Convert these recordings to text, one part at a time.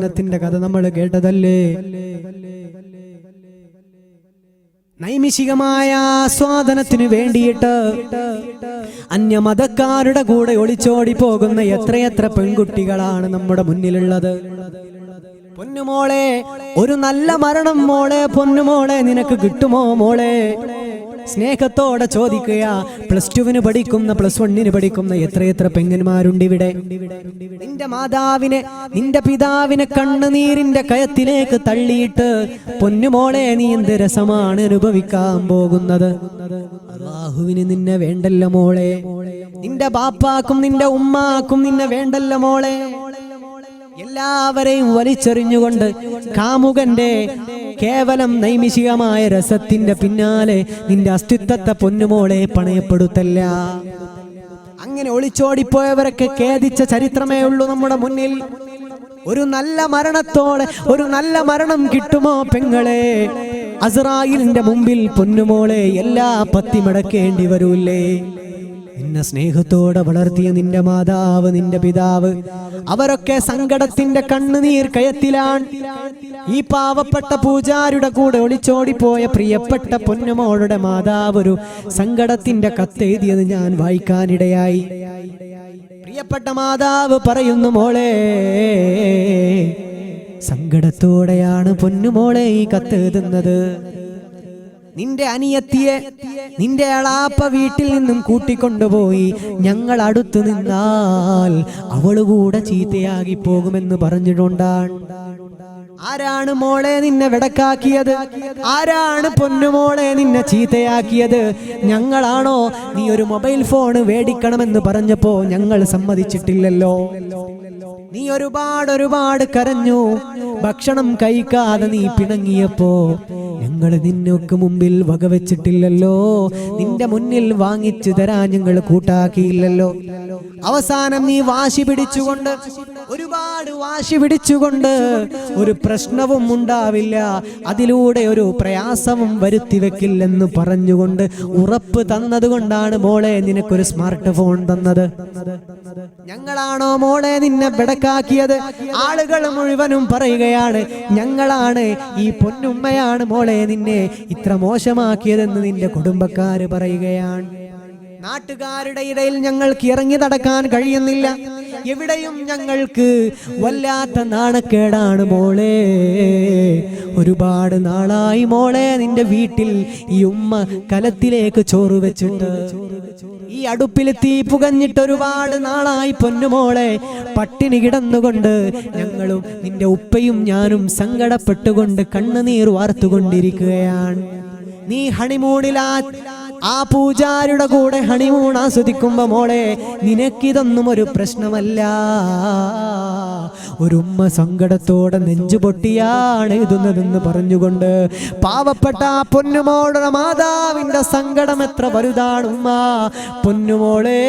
ത്തിന്റെ കഥ നമ്മൾ കേട്ടതല്ലേ. നൈമിഷികമായ ആസ്വാദനത്തിന് വേണ്ടിയിട്ട് അന്യമതക്കാരുടെ കൂടെ ഒളിച്ചോടി പോകുന്ന എത്രയെത്ര പെൺകുട്ടികളാണ് നമ്മുടെ മുന്നിലുള്ളത്. പൊന്നുമോളെ, ഒരു നല്ല മരണം മോളെ, പൊന്നുമോളെ നിനക്ക് കിട്ടുമോ മോളെ? സ്നേഹത്തോടെ ചോദിക്കുക. +2 പഠിക്കുന്ന, +1 പഠിക്കുന്ന എത്രയെത്ര പെങ്ങന്മാരുണ്ട് ഇവിടെ. നിന്റെ മാതാവിനെ, നിന്റെ പിതാവിനെ കണ്ണുനീരിന്റെ കയത്തിലേക്ക് തള്ളിയിട്ട് പൊന്നുമോളെ നീ എന്ത് രസമാണ് അനുഭവിക്കാൻ പോകുന്നത്. അല്ലാഹുവിന് നിന്നെ വേണ്ടല്ല മോളെ. നിന്റെ ബാപ്പാക്കും നിന്റെ ഉമ്മാക്കും നിന്നെ വേണ്ടല്ല മോളെ. എല്ലാവരെയും വലിച്ചെറിഞ്ഞുകൊണ്ട് കാമുകന്റെ കേവലം നൈമിഷികമായ രസത്തിന്റെ പിന്നാലെ നിന്റെ അസ്തിത്വത്തെ പൊന്നുമോളെ പണയപ്പെടുത്തല്ല. അങ്ങനെ ഒളിച്ചോടിപ്പോയവരൊക്കെ ഖേദിച്ച ചരിത്രമേ ഉള്ളൂ നമ്മുടെ മുന്നിൽ. ഒരു നല്ല മരണത്തോടെ ഒരു നല്ല മരണം കിട്ടുമോ പെങ്ങളെ? അസ്റായിലിന്റെ മുമ്പിൽ പൊന്നുമോളെ എല്ലാ പത്തി മടക്കേണ്ടി വരൂല്ലേ? നിന്നെ സ്നേഹത്തോടെ വളർത്തിയ നിന്റെ മാതാവ്, നിന്റെ പിതാവ്, അവരൊക്കെ സങ്കടത്തിന്റെ കണ്ണുനീർ കയത്തിലാണ്. ഈ പാവപ്പെട്ട പൂജാരിയുടെ കൂടെ ഒളിച്ചോടിപ്പോയ പ്രിയപ്പെട്ട പൊന്നുമോളുടെ മാതാവ് ഒരു സങ്കടത്തിന്റെ കത്തെഴുതിയത് ഞാൻ വായിക്കാനിടയായി. പ്രിയപ്പെട്ട മാതാവ് പറയുന്നു, മോളെ, സങ്കടത്തോടെയാണ് പൊന്നുമോളെ ഈ കത്തെഴുതുന്നത്. നിന്റെ അനിയത്തിയെ നിന്റെ അളാപ്പ വീട്ടിൽ നിന്നും കൂട്ടിക്കൊണ്ടുപോയി ഞങ്ങൾ അടുത്തു നിന്നാൽ അവള് കൂടെ ചീത്തയാകി പോകുമെന്ന് പറഞ്ഞിട്ടുണ്ടാണ്. ആരാണ് മോളെ നിന്നെ വെടക്കാക്കിയത്? ആരാണ് പൊന്നുമോളെ നിന്നെ ചീത്തയാക്കിയത്? ഞങ്ങളാണോ? നീ ഒരു മൊബൈൽ ഫോൺ മേടിക്കണമെന്ന് പറഞ്ഞപ്പോ ഞങ്ങൾ സമ്മതിച്ചിട്ടില്ലല്ലോ. നീ ഒരുപാട് കരഞ്ഞു. ഭക്ഷണം കഴിക്കാതെ നീ പിണങ്ങിയപ്പോ ഞങ്ങൾ നിന്നൊക്കെ മുമ്പിൽ വകവെച്ചിട്ടില്ലല്ലോ. നിന്റെ മുന്നിൽ വാങ്ങിച്ചു തരാൻ ഞങ്ങൾ കൂട്ടാക്കിയില്ലല്ലോ. അവസാനം നീ വാശി പിടിച്ചുകൊണ്ട്, ഒരുപാട് വാശി പിടിച്ചുകൊണ്ട് ഒരു പ്രശ്നവും ഉണ്ടാവില്ല, അതിലൂടെ ഒരു പ്രയാസവും വരുത്തി വെക്കില്ലെന്ന് പറഞ്ഞുകൊണ്ട് ഉറപ്പ് തന്നതുകൊണ്ടാണ് മോളെ നിനക്കൊരു സ്മാർട്ട് ഫോൺ തന്നത്. ഞങ്ങളാണോ മോളെ നിന്നെ ബെടക്കാക്കിയത്? ആളുകൾ മുഴുവനും പറയുകയാണ് ഞങ്ങളാണ്, ഈ പൊന്നുമ്മയാണ് മോളെ നിന്നെ ഇത്ര മോശമാക്കിയതെന്ന് നിന്റെ കുടുംബക്കാര് പറയുകയാണ്. നാട്ടുകാരുടെ ഇടയിൽ ഞങ്ങൾക്ക് ഇറങ്ങി നടക്കാൻ കഴിയുന്നില്ല. എവിടെയും ഞങ്ങൾക്ക് വല്ലാത്ത നാണക്കേടാണ് മോളെ. ഒരുപാട് നാളായി മോളെ നിന്റെ വീട്ടിൽ ഈ ഉമ്മ കലത്തിലേക്ക് ചോറ് വെച്ചിട്ട്, ഈ അടുപ്പിൽ തീ പുകഞ്ഞിട്ട് ഒരുപാട് നാളായി പൊന്നുമോളെ പട്ടിണി കിടന്നുകൊണ്ട് ഞങ്ങളും നിന്റെ ഉപ്പയും ഞാനും സങ്കടപ്പെട്ടുകൊണ്ട് കണ്ണുനീർ വാർത്തുകൊണ്ടിരിക്കുകയാണ്. നീ ഹണിമൂണിലാ ആ പൂജാരിയുടെ കൂടെ ഹണിമൂൺ ആസ്വദിക്കുമ്പോ മോളെ നിനക്കിതൊന്നും ഒരു പ്രശ്നമല്ല. ഒരു ഉമ്മ സങ്കടത്തോടെ നെഞ്ചുപൊട്ടിയാണ് എഴുതുന്നതെന്ന് പറഞ്ഞുകൊണ്ട് പാവപ്പെട്ട പൊന്നുമോളുടെ മാതാവിന്റെ സങ്കടം എത്ര വലുതാണ് ഉമ്മ. പൊന്നുമോളെ,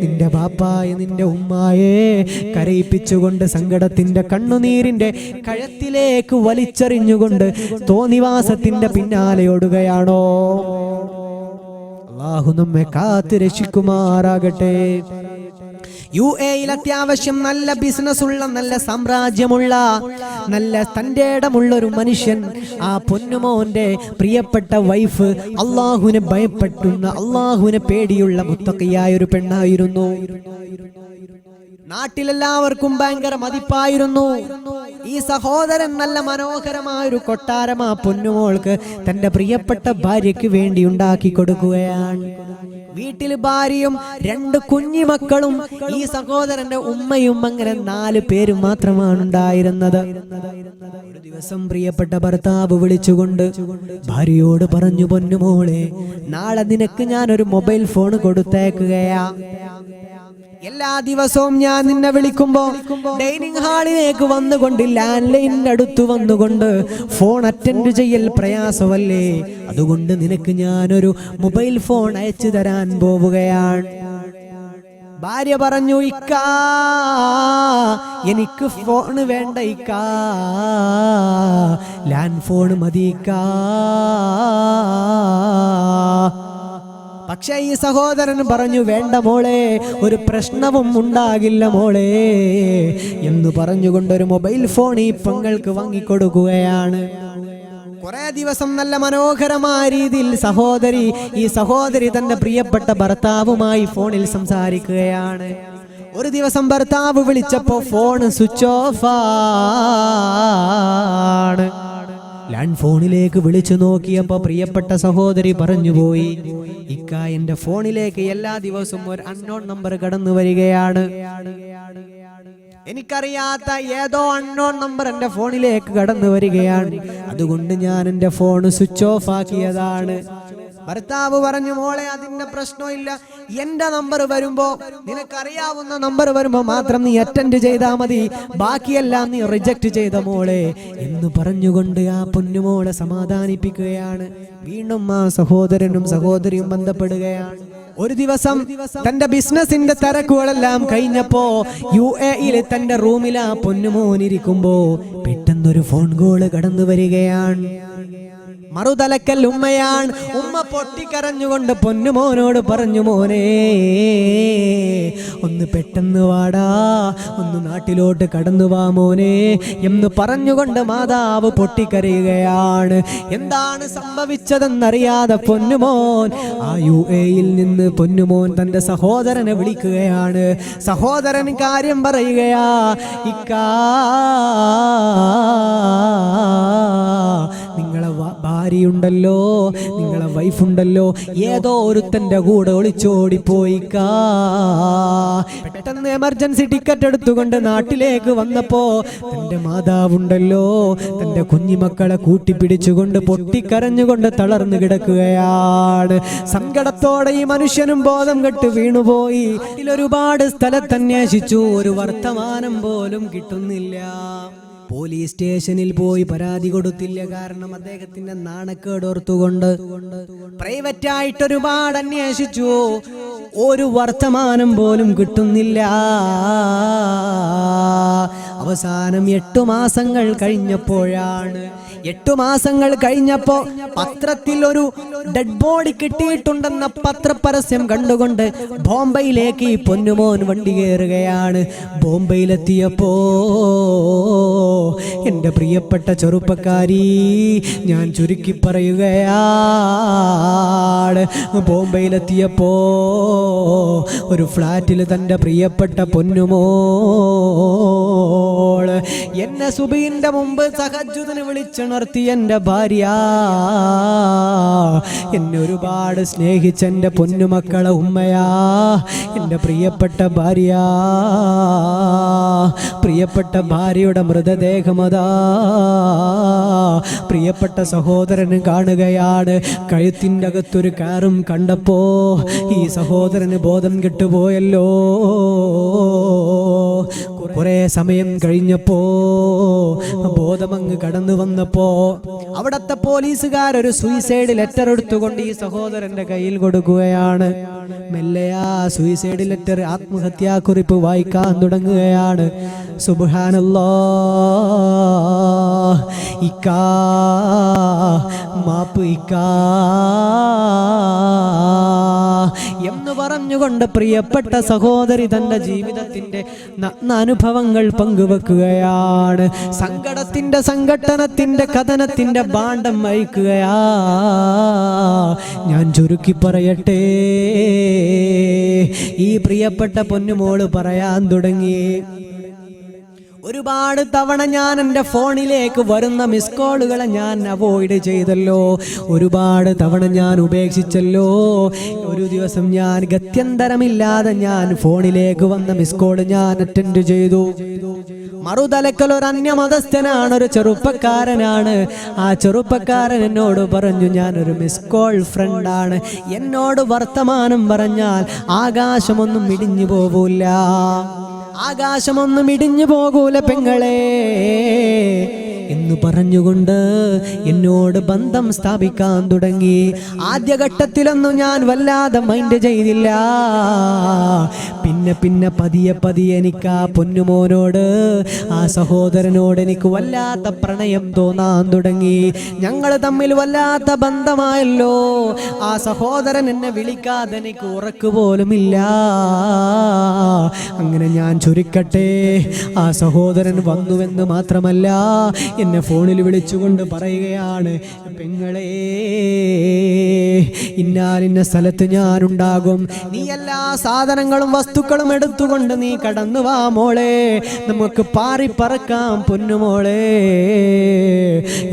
നിന്റെ ബാപ്പായെ നിന്റെ ഉമ്മായെ കരയിപ്പിച്ചുകൊണ്ട് സങ്കടത്തിന്റെ കണ്ണുനീരിന്റെ കഴത്തിലേക്ക് വലിച്ചെറിഞ്ഞുകൊണ്ട് തോന്നിവാസത്തിന്റെ പിന്നാലെ ഓടുകയാണോ? അല്ലാഹു നമ്മെ കാത്ത് രക്ഷിക്കുമാറാകട്ടെ. UAE അത്യാവശ്യം നല്ല ബിസിനസ് ഉള്ള, നല്ല സാമ്രാജ്യമുള്ള, നല്ല തന്റെ ഇടമുള്ള ഒരു മനുഷ്യൻ, ആ പൊന്നുമോന്റെ പ്രിയപ്പെട്ട വൈഫ് അള്ളാഹുവിനെ ഭയപ്പെട്ടുന്ന, അള്ളാഹുവിനെ പേടിയുള്ള മുത്തഖിയായ ഒരു പെണ്ണായിരുന്നു. നാട്ടിലെല്ലാവർക്കും ഭയങ്കര മതിപ്പായിരുന്നു. ഈ സഹോദരൻ നല്ല മനോഹരമായൊരു കൊട്ടാരം ആ പൊന്നുമോൾക്ക് തന്റെ പ്രിയപ്പെട്ട ഭാര്യയ്ക്ക് വേണ്ടി ഉണ്ടാക്കി കൊടുക്കുകയാണ്. വീട്ടിൽ ഭാര്യയും 2 കുഞ്ഞുമക്കളും ഈ സഹോദരന്റെ ഉമ്മയും, അങ്ങനെ 4 പേരും മാത്രമാണ് ഉണ്ടായിരുന്നത്. ഒരു ദിവസം പ്രിയപ്പെട്ട ഭർത്താവ് വിളിച്ചുകൊണ്ട് ഭാര്യയോട് പറഞ്ഞു, പൊന്നുമോളെ, നാളെ നിനക്ക് ഞാനൊരു മൊബൈൽ ഫോൺ കൊടുത്തേക്കുകയാ. എല്ലാ ദിവസവും ഞാൻ നിന്നെ വിളിക്കുമ്പോ ഡൈനിങ് ഹാളിലേക്ക് വന്നുകൊണ്ട്, ലാൻഡ് ലൈനിന്റെ അടുത്ത് വന്നുകൊണ്ട് ഫോൺ അറ്റൻഡ് ചെയ്യൽ പ്രയാസമല്ലേ, അതുകൊണ്ട് നിനക്ക് ഞാനൊരു മൊബൈൽ ഫോൺ അയച്ചു തരാൻ പോവുകയാണ്. ഭാര്യ പറഞ്ഞു, ഇക്കാ എനിക്ക് ഫോൺ വേണ്ട ഇക്കാ, ലാൻഡ് ഫോൺ മതി ഇക്കാ. പക്ഷേ ഈ സഹോദരൻ പറഞ്ഞു, വേണ്ട മോളെ, ഒരു പ്രശ്നവും ഉണ്ടാകില്ല മോളെ എന്ന് പറഞ്ഞുകൊണ്ടൊരു മൊബൈൽ ഫോൺ ഈ പെങ്ങൾക്ക് വാങ്ങിക്കൊടുക്കുകയാണ്. കുറെ ദിവസം നല്ല മനോഹരമായ രീതിയിൽ ഈ സഹോദരി തന്റെ പ്രിയപ്പെട്ട ഭർത്താവുമായി ഫോണിൽ സംസാരിക്കുകയാണ്. ഒരു ദിവസം ഭർത്താവ് വിളിച്ചപ്പോ ഫോൺ സ്വിച്ച് ഓഫ് ആണ്. ലാൻഡ് ഫോണിലേക്ക് വിളിച്ചു നോക്കിയപ്പോ പ്രിയപ്പെട്ട സഹോദരി പറഞ്ഞുപോയി, ഇക്ക, എന്റെ ഫോണിലേക്ക് എല്ലാ ദിവസവും ഒരു അൺനോൺ നമ്പർ കടന്നു വരികയാണ്. എനിക്കറിയാത്ത ഏതോ അൺനോൺ നമ്പർ എന്റെ ഫോണിലേക്ക് കടന്നു വരികയാണ്. അതുകൊണ്ട് ഞാൻ എന്റെ ഫോൺ സ്വിച്ച് ഓഫ് ആക്കിയതാണ്. ഭർത്താവ് പറഞ്ഞു, മോളെ, അതിന്റെ പ്രശ്നമില്ല. എന്റെ നമ്പർ വരുമ്പോ, നിനക്കറിയാവുന്ന നമ്പർ വരുമ്പോ മാത്രം നീ അറ്റൻഡ് ചെയ്താ മതി, ബാക്കിയെല്ലാം നീ റിജക്ട് ചെയ്ത മോളെ എന്ന് പറഞ്ഞുകൊണ്ട് ആ പൊന്നുമോളെ സമാധാനിപ്പിക്കുകയാണ്. വീണ്ടും ആ സഹോദരനും സഹോദരിയും ബന്ധപ്പെടുകയാണ്. ഒരു ദിവസം തന്റെ ബിസിനസിന്റെ തിരക്കുകളെല്ലാം കഴിഞ്ഞപ്പോ UAE തന്റെ റൂമിൽ ആ പൊന്നുമോനിരിക്കുമ്പോ പെട്ടെന്നൊരു ഫോൺ കോള് കടന്നു വരികയാണ്. മറുതലക്കൽ ഉമ്മയാണ്. ഉമ്മ പൊട്ടിക്കരഞ്ഞുകൊണ്ട് പൊന്നുമോനോട് പറഞ്ഞു, മോനെ, ഒന്ന് പെട്ടെന്ന് വാടാ, ഒന്ന് നാട്ടിലോട്ട് കടന്നു വാ മോനെ എന്ന് പറഞ്ഞുകൊണ്ട് മാതാവ് പൊട്ടിക്കരയുകയാണ്. എന്താണ് സംഭവിച്ചതെന്നറിയാതെ പൊന്നുമോൻ ആ UAE നിന്ന് പൊന്നുമോൻ തന്റെ സഹോദരനെ വിളിക്കുകയാണ്. സഹോദരൻ കാര്യം പറയുകയാ, ഇക്കാ, നിങ്ങളെ ഭാര്യയുണ്ടല്ലോ, നിങ്ങളെ വൈഫുണ്ടല്ലോ, ഏതോ ഒരുത്തന്റെ കൂടെ ഒളിച്ചോടിപ്പോയിക്കാ. പെട്ടെന്ന് എമർജൻസി ടിക്കറ്റ് എടുത്തുകൊണ്ട് നാട്ടിലേക്ക് വന്നപ്പോ തന്റെ മാതാവുണ്ടല്ലോ, തന്റെ കുഞ്ഞിമക്കളെ കൂട്ടിപ്പിടിച്ചുകൊണ്ട് പൊട്ടിക്കരഞ്ഞുകൊണ്ട് തളർന്നു കിടക്കുകയാണ്. സങ്കടത്തോടെ ഈ മനുഷ്യനും ബോധം കെട്ട് വീണുപോയി. ഒരുപാട് സ്ഥലത്ത് അന്വേഷിച്ചു, ഒരു വർത്തമാനം പോലും കിട്ടുന്നില്ല. പോലീസ് സ്റ്റേഷനിൽ പോയി പരാതി കൊടുത്തില്ല. കാരണം അദ്ദേഹത്തിന്റെ നാണക്കേട് ഓർത്തുകൊണ്ട് പ്രൈവറ്റ് ആയിട്ട് ഒരുപാട് അന്വേഷിച്ചു, ഒരു വർത്തമാനം പോലും കിട്ടുന്നില്ല. അവസാനം 8 മാസങ്ങൾ കഴിഞ്ഞപ്പോഴാണ് 8 മാസങ്ങൾ കഴിഞ്ഞപ്പോ പത്രത്തിൽ ഒരു ഡെഡ് ബോഡി കിട്ടിയിട്ടുണ്ടെന്ന പത്രപരസ്യം കണ്ടുകൊണ്ട് ബോംബെയിലേക്ക് ഈ പൊന്നുമോൻ വണ്ടി കയറുകയാണ്. ബോംബെയിലെത്തിയപ്പോ എൻ്റെ പ്രിയപ്പെട്ട ചെറുപ്പക്കാരി, ഞാൻ ചുരുക്കി പറയുകയാണ്, ബോംബെയിലെത്തിയപ്പോ ഒരു ഫ്ലാറ്റിൽ തൻ്റെ പ്രിയപ്പെട്ട പൊന്നുമോള് എന്നെ സുബഹിന്റെ മുമ്പ് തഹജ്ജുദിന് വിളിച്ചുണർത്തി എൻ്റെ ഭാര്യ, എന്നെ ഒരുപാട് സ്നേഹിച്ച എൻ്റെ പൊന്നുമക്കളെ ഉമ്മയാ, എൻ്റെ പ്രിയപ്പെട്ട ഭാര്യ, പ്രിയപ്പെട്ട ഭാര്യയുടെ മൃതദേഹമതാ പ്രിയപ്പെട്ട സഹോദരന് കാണുകയാണ്. കഴുത്തിൻ്റെ അകത്തൊരു കാറും കണ്ടപ്പോ ഈ സഹോദരന് ബോധം കെട്ടുപോയല്ലോ. കുറെ സമയം കഴിഞ്ഞപ്പോ ബോധമങ്ങ് കടന്നു വന്നപ്പോ അവിടത്തെ പോലീസുകാരൊരു സൂയിസൈഡ് ലെറ്റർ എടുത്തുകൊണ്ട് ഈ സഹോദരന്റെ കയ്യിൽ കൊടുക്കുകയാണ്. മെല്ലെ ആ സൂയിസൈഡ് ലെറ്റർ, ആത്മഹത്യാക്കുറിപ്പ് വായിക്കാൻ തുടങ്ങുകയാണ്. സുബ്ഹാനല്ലാഹ്, ഇക്കാ മാപ്പ് ഇക്കാ എന്ന് പറഞ്ഞുകൊണ്ട് പ്രിയപ്പെട്ട സഹോദരി തന്റെ ജീവിതത്തിന്റെ അനുഭവങ്ങൾ പങ്കുവെക്കുകയാണ്. സങ്കടത്തിന്റെ, സംഘട്ടനത്തിന്റെ, കഥനത്തിന്റെ ഭാണ്ഡം വഹിക്കുകയാ. ഞാൻ ചുരുക്കി പറയട്ടെ, ഈ പ്രിയപ്പെട്ട പൊന്നുമോള് പറയാൻ തുടങ്ങി, ഒരുപാട് തവണ ഞാൻ എൻ്റെ ഫോണിലേക്ക് വരുന്ന മിസ് കോളുകളെ ഞാൻ അവോയ്ഡ് ചെയ്തല്ലോ, ഒരുപാട് തവണ ഞാൻ ഉപേക്ഷിച്ചല്ലോ. ഒരു ദിവസം ഞാൻ ഗത്യന്തരമില്ലാതെ ഞാൻ ഫോണിലേക്ക് വന്ന മിസ് കോൾ ഞാൻ അറ്റൻഡ് ചെയ്തു. മറുതലക്കൽ ഒരു അന്യമതസ്ഥനാണ്, ഒരു ചെറുപ്പക്കാരനാണ്. ആ ചെറുപ്പക്കാരൻ എന്നോട് പറഞ്ഞു, ഞാനൊരു മിസ് കോൾ ഫ്രണ്ടാണ്, എന്നോട് വർത്തമാനം പറഞ്ഞാൽ ആകാശമൊന്നും ഇടിഞ്ഞു പോകൂല, ആകാശമൊന്നും ഇടിഞ്ഞു പോകൂല പെങ്ങളെ. എന്ന് പറഞ്ഞുകൊണ്ട് എന്നോട് ബന്ധം സ്ഥാപിക്കാൻ തുടങ്ങി. ആദ്യഘട്ടത്തിലൊന്നും ഞാൻ വല്ലാതെ മൈൻഡ് ചെയ്തില്ല. പിന്നെ പതിയെ എനിക്ക് ആ പൊന്നുമോനോട്, ആ സഹോദരനോട് എനിക്ക് വല്ലാത്ത പ്രണയം തോന്നാൻ തുടങ്ങി. ഞങ്ങൾ തമ്മിൽ വല്ലാത്ത ബന്ധമായല്ലോ. ആ സഹോദരൻ എന്നെ വിളിക്കാതെ എനിക്ക് ഉറക്ക് പോലുമില്ല. അങ്ങനെ ഞാൻ ചുരുക്കട്ടെ, ആ സഹോദരൻ വന്നുവെന്ന് മാത്രമല്ല, എന്നെ ഫോണിൽ വിളിച്ചുകൊണ്ട് പറയുകയാണ്, പെങ്ങളെ, ഇന്നാലിന്ന സ്ഥലത്ത് ഞാനുണ്ടാകും, നീ എല്ലാ സാധനങ്ങളും വസ്തുക്കളും എടുത്തുകൊണ്ട് നീ കടന്നു വാ മോളെ, നമുക്ക് പാറി പറക്കാം പൊന്നുമോളെ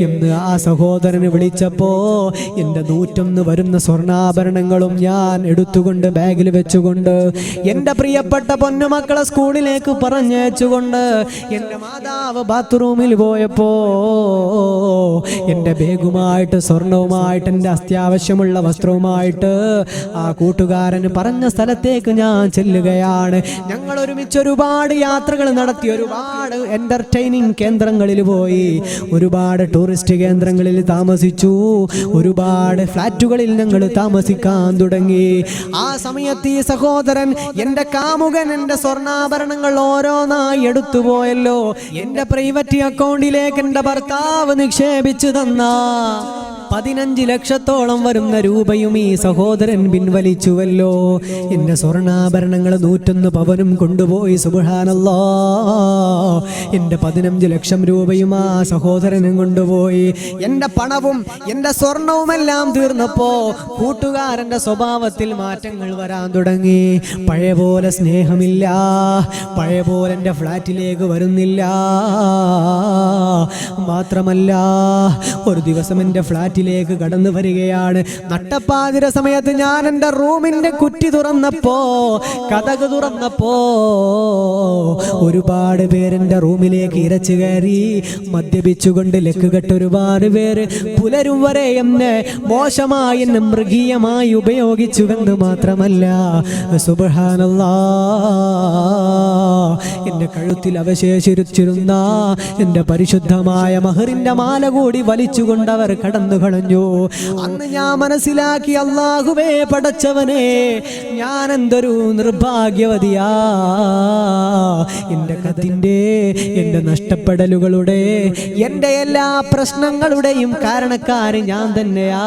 എന്ന് ആ സഹോദരന് വിളിച്ചപ്പോ എൻ്റെ 101 വരുന്ന സ്വർണ്ണാഭരണങ്ങളും ഞാൻ എടുത്തുകൊണ്ട് ബാഗിൽ വെച്ചുകൊണ്ട് എൻ്റെ പ്രിയപ്പെട്ട പൊന്നുമക്കളെ സ്കൂളിലേക്ക് പറഞ്ഞയച്ചുകൊണ്ട് എൻ്റെ മാതാവ് ബാത്റൂമിൽ പോയപ്പോ എൻ്റെ ബാഗുമായിട്ട് സ്വർണവുമായിട്ട് എൻ്റെ അത്യാവശ്യമുള്ള വസ്ത്രവുമായിട്ട് ആ കൂട്ടുകാരന് പറഞ്ഞ സ്ഥലത്തേക്ക് ഞാൻ ചെല്ലുകയാണ്. ഞങ്ങൾ ഒരുമിച്ച് ഒരുപാട് യാത്രകൾ നടത്തി, ഒരുപാട് എന്റർടൈനിങ് കേന്ദ്രങ്ങളിൽ പോയി, ഒരുപാട് ടൂറിസ്റ്റ് കേന്ദ്രങ്ങളിൽ താമസിച്ചു, ഒരുപാട് ഫ്ലാറ്റുകളിൽ ഞങ്ങൾ താമസിക്കാൻ തുടങ്ങി. ആ സമയത്ത് ഈ സഹോദരൻ, എൻ്റെ കാമുകൻ, എൻ്റെ സ്വർണ്ണാഭരണങ്ങൾ ഓരോന്നായി എടുത്തുപോയല്ലോ. എൻ്റെ പ്രൈവറ്റ് അക്കൗണ്ടിലേക്ക് എൻ്റെ ഭർത്താവ് നിക്ഷേപിച്ചു തന്ന 15 ലക്ഷത്തോളം വരുന്ന രൂപയും ഈ സഹോദരൻ പിൻവലിച്ചുവല്ലോ. എൻ്റെ സ്വർണ്ണാഭരണങ്ങൾ 101 പവനും കൊണ്ടുപോയി. സുബ്ഹാനല്ലാഹ്, എൻ്റെ 15 ലക്ഷം രൂപയും ആ സഹോദരനും കൊണ്ടുപോയി. എൻ്റെ പണവും എൻ്റെ സ്വർണവുമെല്ലാം തീർന്നപ്പോ കൂട്ടുകാരൻ്റെ സ്വഭാവത്തിൽ മാറ്റങ്ങൾ വരാൻ തുടങ്ങി. പഴയ പോലെ സ്നേഹമില്ല, പഴയ പോലെ എൻ്റെ ഫ്ലാറ്റിലേക്ക് വരുന്നില്ല. മാത്രമല്ല, ഒരു ദിവസം എൻ്റെ ഫ്ലാറ്റിലേക്ക് കടന്നു വരികയാണ്. നട്ടപ്പാതിര സമയത്ത് ഞാൻ എൻ്റെ റൂമിന്റെ കുറ്റി തുറന്നപ്പോ, കതക് തുറന്നപ്പോ ഒരുപാട് പേരെൻ്റെ റൂമിലേക്ക് ഇരച്ചു കയറി മദ്യപിച്ചുകൊണ്ട് ലക്കുകെട്ട് ഒരുപാട് പേര് പുലരും വരെ എന്നെ മോശമായി, എന്നെ മൃഗീയമായി ഉപയോഗിച്ചുവെന്ന് മാത്രമല്ല, സുബ്ഹാനല്ലാഹ്, എൻ്റെ കഴുത്തിൽ അവശേഷിച്ചിരുന്ന എൻ്റെ പരിശുദ്ധമായ മഹറിന്റെ മാല കൂടി വലിച്ചുകൊണ്ടവർ കടന്നു കളഞ്ഞു. അന്ന് ഞാൻ മനസ്സിലാക്കി, അല്ലാഹുവേ പടച്ചവനെ, ഞാൻ എന്തൊരു നിർഭാഗ്യവതിയാ. എൻ്റെ കഥിൻ്റെ, എൻ്റെ നഷ്ടപ്പെടലുകളുടെ, എൻ്റെ എല്ലാ പ്രശ്നങ്ങളുടെയും കാരണക്കാര് ഞാൻ തന്നെയാ.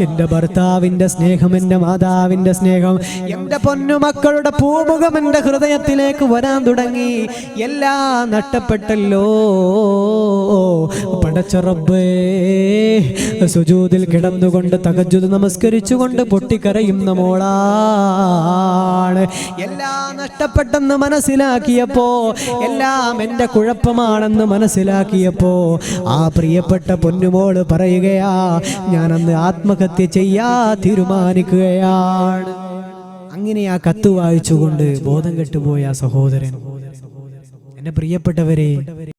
എൻ്റെ ഭർത്താവിൻ്റെ സ്നേഹം, എൻ്റെ മാതാവിൻ്റെ സ്നേഹം, എൻ്റെ പൊന്നുമക്കളുടെ പൂമുഖം എൻ്റെ ഹൃദയത്തിലേക്ക് വരാൻ തുടങ്ങി. എല്ലാം നഷ്ടപ്പെട്ടല്ലോ. പടച്ച റബ്ബേ, സുജൂദിൽ കിടന്നുകൊണ്ട് തഹജ്ജുദ് നമസ്കരിച്ചുകൊണ്ട് പൊട്ടിക്കരയുന്ന മോളാണ്. എല്ലാം നഷ്ടപ്പെട്ടെന്ന് മനസ്സിലാക്കിയപ്പോ, എല്ലാം എൻ്റെ കുഴപ്പമാണെന്ന് മനസ്സിലാക്കിയപ്പോ ആ പ്രിയപ്പെട്ട പൊന്നുമോള് പറയുകയാ, ഞാനന്ന് ആത്മഹത്യ ചെയ്യാ തീരുമാനിക്കുകയാണ്. അങ്ങനെ ആ കത്ത് വായിച്ചുകൊണ്ട് ബോധം കെട്ടുപോയ സഹോദരൻ, എന്നെ പ്രിയപ്പെട്ടവരെ,